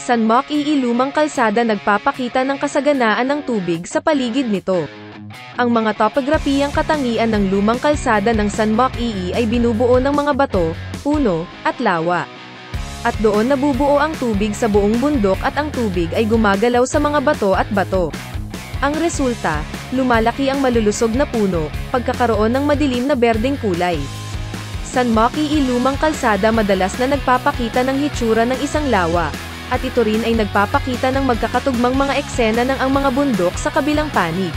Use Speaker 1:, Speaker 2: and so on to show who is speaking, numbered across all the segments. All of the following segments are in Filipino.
Speaker 1: San Moc-Ii lumang kalsada nagpapakita ng kasaganaan ng tubig sa paligid nito. Ang mga topograpiyang katangian ng lumang kalsada ng San Moc-Ii ay binubuo ng mga bato, puno, at lawa. At doon nabubuo ang tubig sa buong bundok at ang tubig ay gumagalaw sa mga bato at bato. Ang resulta, lumalaki ang malulusog na puno, pagkakaroon ng madilim na berdeng kulay. San Moc-Ii lumang kalsada madalas na nagpapakita ng hitsura ng isang lawa, at ito rin ay nagpapakita ng magkakatugmang mga eksena ng ang mga bundok sa kabilang panig.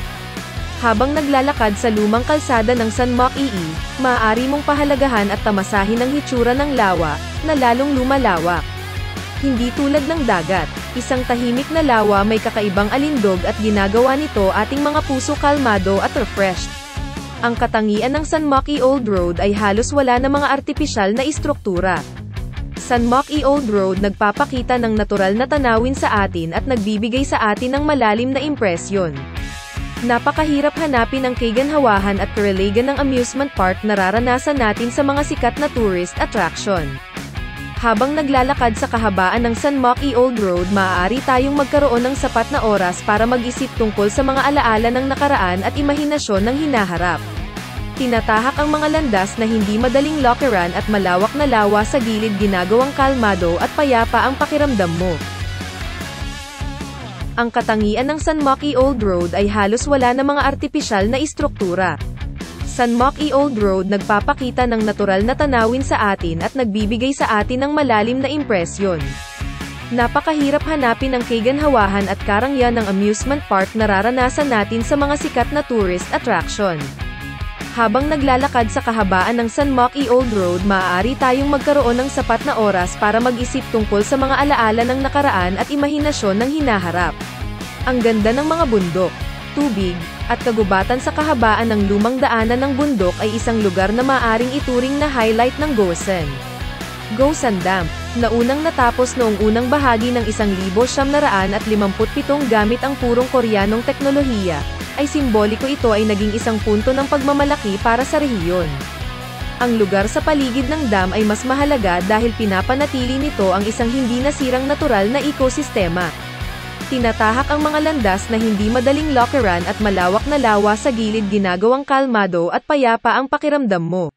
Speaker 1: Habang naglalakad sa lumang kalsada ng San Moc-Ii, maaari mong pahalagahan at tamasahin ang hitsura ng lawa, na lalong lumalawak. Hindi tulad ng dagat, isang tahimik na lawa may kakaibang alindog at ginagawa nito ating mga puso kalmado at refreshed. Ang katangian ng San Moc-Ii Old Road ay halos wala na mga artipisyal na istruktura. San Moc-Ii Old Road nagpapakita ng natural na tanawin sa atin at nagbibigay sa atin ng malalim na impresyon. Napakahirap hanapin ang kagandahan at karelagan ng amusement park na nararanasan natin sa mga sikat na tourist attraction. Habang naglalakad sa kahabaan ng San Moc-Ii Old Road, maaari tayong magkaroon ng sapat na oras para mag-isip tungkol sa mga alaala ng nakaraan at imahinasyon ng hinaharap. Tinatahak ang mga landas na hindi madaling lockeran at malawak na lawa sa gilid ginagawang kalmado at payapa ang pakiramdam mo. Ang katangian ng San Moc-Ii Old Road ay halos wala na mga artipisyal na istruktura. San Moc-Ii Old Road nagpapakita ng natural na tanawin sa atin at nagbibigay sa atin ng malalim na impresyon. Napakahirap hanapin ang kagandahan at karangyan ng amusement park na nararanasan natin sa mga sikat na tourist attraction. Habang naglalakad sa kahabaan ng San Moc-Ii Old Road, maaari tayong magkaroon ng sapat na oras para mag-isip tungkol sa mga alaala ng nakaraan at imahinasyon ng hinaharap. Ang ganda ng mga bundok, tubig, at kagubatan sa kahabaan ng lumang daanan ng bundok ay isang lugar na maaaring ituring na highlight ng Gosen. Gosan Dam, na unang natapos noong unang bahagi ng 1957 gamit ang purong Koreanong teknolohiya, ay simboliko. Ito ay naging isang punto ng pagmamalaki para sa rehiyon. Ang lugar sa paligid ng dam ay mas mahalaga dahil pinapanatili nito ang isang hindi nasirang natural na ekosistema. Tinatahak ang mga landas na hindi madaling lockeran at malawak na lawa sa gilid ginagawang kalmado at payapa ang pakiramdam mo.